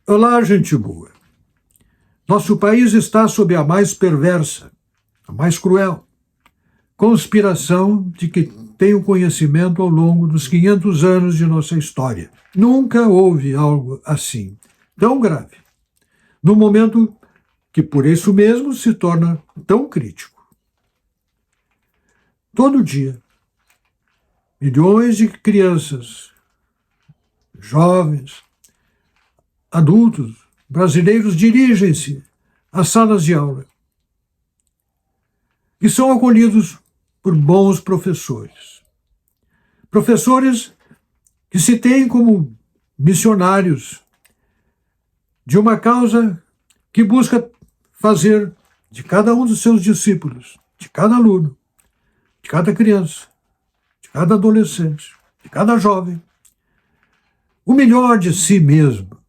Olá, gente boa. Nosso país está sob a mais perversa, a mais cruel conspiração de que tenho conhecimento ao longo dos 500 anos de nossa história. Nunca houve algo assim, tão grave, no momento que, por isso mesmo, se torna tão crítico. Todo dia, milhões de crianças, jovens, adultos, brasileiros dirigem-se às salas de aula e são acolhidos por bons professores. Professores que se têm como missionários de uma causa que busca fazer de cada um dos seus discípulos, de cada aluno, de cada criança, de cada adolescente, de cada jovem, o melhor de si mesmo,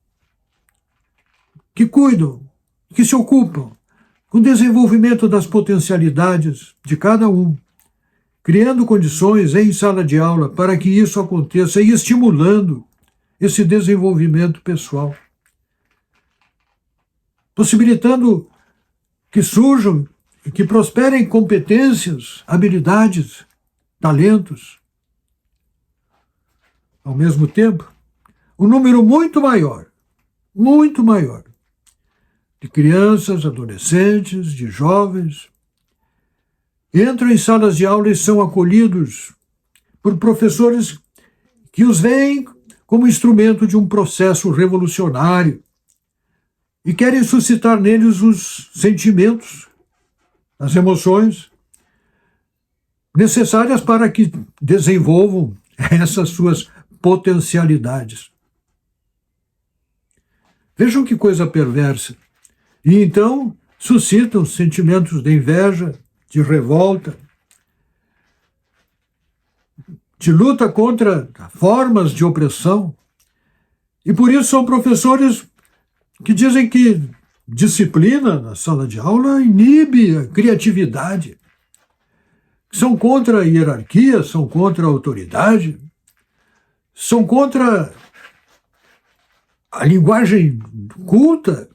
que cuidam, que se ocupam com o desenvolvimento das potencialidades de cada um, criando condições em sala de aula para que isso aconteça e estimulando esse desenvolvimento pessoal, possibilitando que surjam e que prosperem competências, habilidades, talentos. Ao mesmo tempo, um número muito maior, de crianças, adolescentes, de jovens, entram em salas de aula e são acolhidos por professores que os veem como instrumento de um processo revolucionário e querem suscitar neles os sentimentos, as emoções necessárias para que desenvolvam essas suas potencialidades. Vejam que coisa perversa. E então suscitam sentimentos de inveja, de revolta, de luta contra formas de opressão. E por isso são professores que dizem que disciplina na sala de aula inibe a criatividade. São contra a hierarquia, são contra a autoridade, são contra a linguagem culta,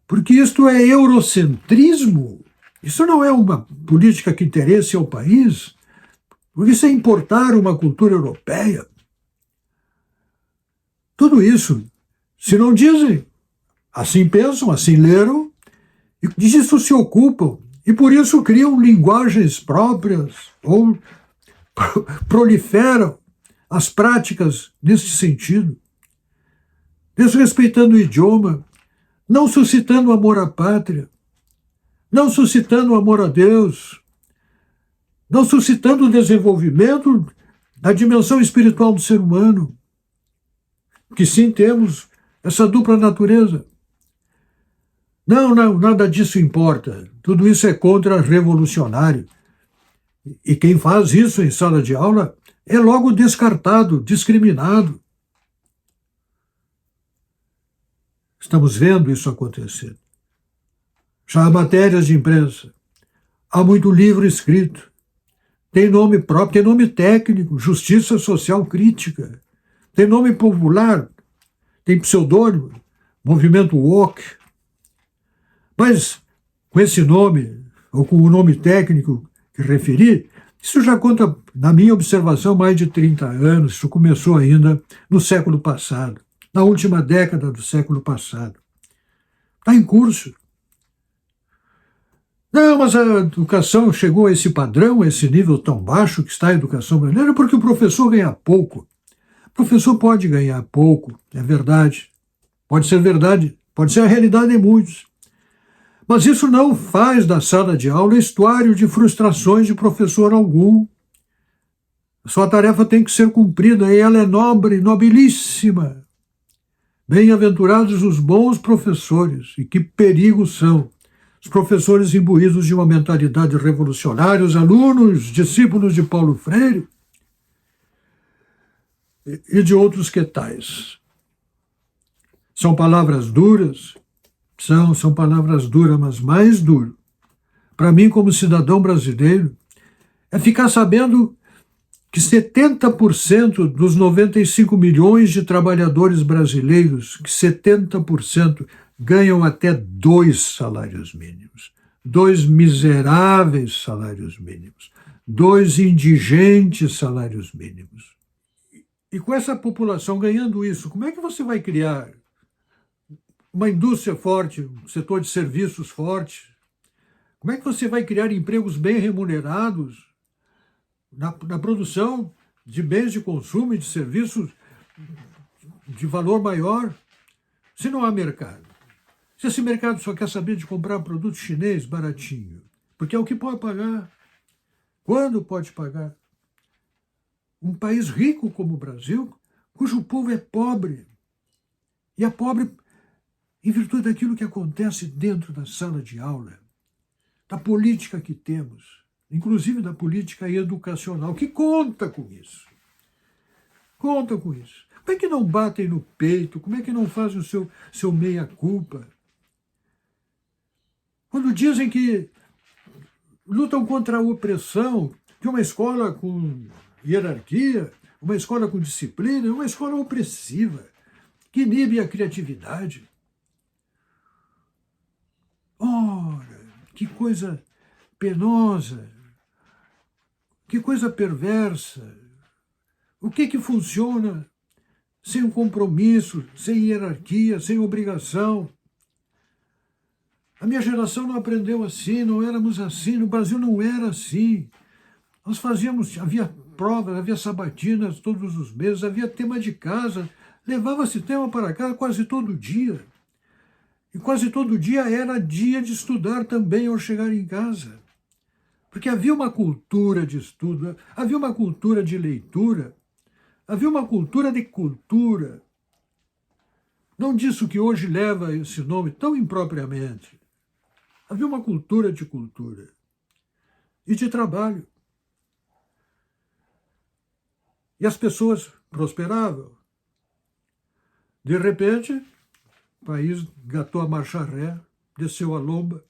porque isto é eurocentrismo. Isso não é uma política que interesse ao país, porque isso é importar uma cultura europeia. Tudo isso, se não dizem, assim pensam, assim leram, e disso se ocupam, e por isso criam linguagens próprias, ou proliferam as práticas nesse sentido, desrespeitando o idioma, não suscitando amor à pátria, não suscitando amor a Deus, não suscitando o desenvolvimento da dimensão espiritual do ser humano, que sim temos essa dupla natureza. Não, nada disso importa. Tudo isso é contra-revolucionário. E quem faz isso em sala de aula é logo descartado, discriminado. Estamos vendo isso acontecer. Já há matérias de imprensa, há muito livro escrito, tem nome próprio, tem nome técnico, justiça social crítica, tem nome popular, tem pseudônimo, movimento woke. Mas com esse nome, ou com o nome técnico que referi, isso já conta, na minha observação, mais de 30 anos, isso começou ainda no século passado, na última década do século passado. Está em curso. Não, mas a educação chegou a esse padrão, a esse nível tão baixo que está a educação brasileira, porque o professor ganha pouco. O professor pode ganhar pouco, é verdade. Pode ser verdade, pode ser a realidade de muitos. Mas isso não faz da sala de aula estuário de frustrações de professor algum. A sua tarefa tem que ser cumprida e ela é nobre, nobilíssima. Bem-aventurados os bons professores, e que perigos são os professores imbuídos de uma mentalidade revolucionária, os alunos, discípulos de Paulo Freire e de outros que tais. São palavras duras? São palavras duras, mas mais duro, para mim como cidadão brasileiro, é ficar sabendo que 70% dos 95 milhões de trabalhadores brasileiros, que 70% ganham até 2 salários mínimos, 2 miseráveis salários mínimos, 2 indigentes salários mínimos. E com essa população ganhando isso, como é que você vai criar uma indústria forte, um setor de serviços forte? Como é que você vai criar empregos bem remunerados na produção de bens de consumo e de serviços de valor maior, se não há mercado? Se esse mercado só quer saber de comprar produto chinês baratinho, porque é o que pode pagar, quando pode pagar? Um país rico como o Brasil, cujo povo é pobre, e é pobre em virtude daquilo que acontece dentro da sala de aula, da política que temos, inclusive da política educacional, que conta com isso. Conta com isso. Como é que não batem no peito? Como é que não fazem o seu meia-culpa? Quando dizem que lutam contra a opressão, que uma escola com hierarquia, uma escola com disciplina, é uma escola opressiva, que inibe a criatividade. Ora, que coisa penosa, que coisa perversa. O que funciona sem um compromisso, sem hierarquia, sem obrigação? A minha geração não aprendeu assim, não éramos assim, no Brasil não era assim. Nós fazíamos, havia provas, havia sabatinas todos os meses, havia tema de casa, levava-se tema para casa quase todo dia. E quase todo dia era dia de estudar também ao chegar em casa. Porque havia uma cultura de estudo, havia uma cultura de leitura, havia uma cultura de cultura. Não disso que hoje leva esse nome tão impropriamente. Havia uma cultura de cultura e de trabalho. E as pessoas prosperavam. De repente, o país gatou a marcha ré, desceu a lomba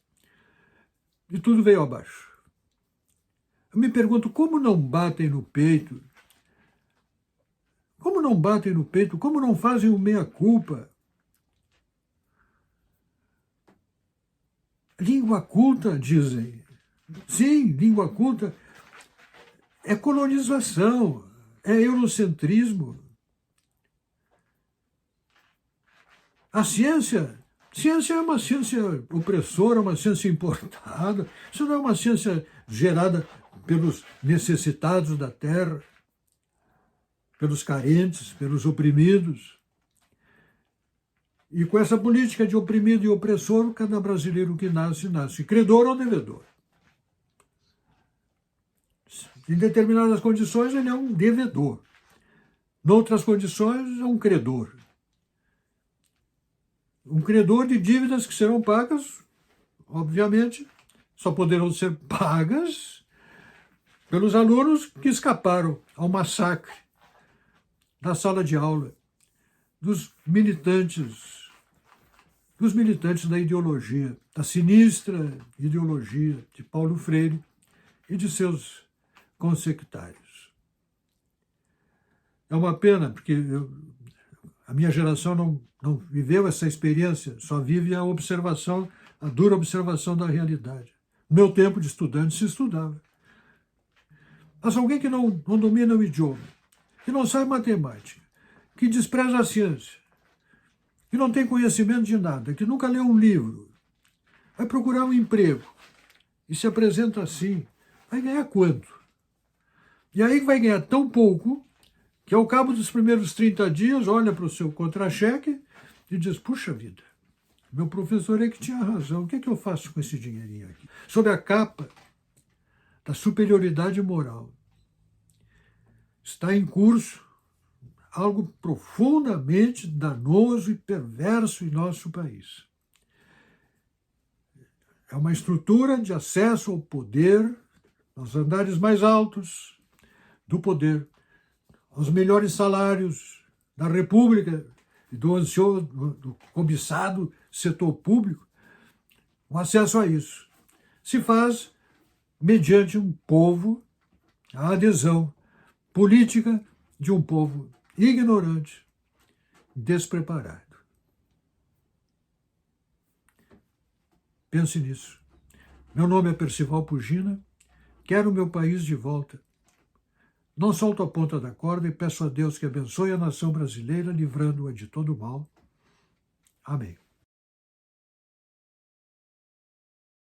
e tudo veio abaixo. Eu me pergunto como não batem no peito? Como não batem no peito? Como não fazem o meia-culpa? Língua culta, dizem. Sim, língua culta é colonização, é eurocentrismo. A ciência é uma ciência opressora, uma ciência importada. Isso não é uma ciência gerada pelos necessitados da terra, pelos carentes, pelos oprimidos. E com essa política de oprimido e opressor, cada brasileiro que nasce, nasce credor ou devedor. Em determinadas condições, ele é um devedor. Em outras condições, é um credor. Um credor de dívidas que serão pagas, obviamente, só poderão ser pagas pelos alunos que escaparam ao massacre da sala de aula, dos militantes da ideologia, da sinistra ideologia de Paulo Freire e de seus consectários. É uma pena, porque a minha geração não viveu essa experiência, só vive a observação, a dura observação da realidade. No meu tempo de estudante se estudava. Mas alguém que não domina o idioma, que não sabe matemática, que despreza a ciência, que não tem conhecimento de nada, que nunca leu um livro, vai procurar um emprego e se apresenta assim, vai ganhar quanto? E aí vai ganhar tão pouco que ao cabo dos primeiros 30 dias olha para o seu contra-cheque e diz, puxa vida, meu professor é que tinha razão, o que é que eu faço com esse dinheirinho aqui? Sob a capa da superioridade moral, está em curso algo profundamente danoso e perverso em nosso país. É uma estrutura de acesso ao poder, aos andares mais altos do poder, aos melhores salários da República e do ansioso, do cobiçado setor público. O acesso a isso se faz mediante um povo, a adesão política de um povo ignorante, despreparado. Pense nisso. Meu nome é Percival Pugina, quero o meu país de volta. Não solto a ponta da corda e peço a Deus que abençoe a nação brasileira, livrando-a de todo mal. Amém.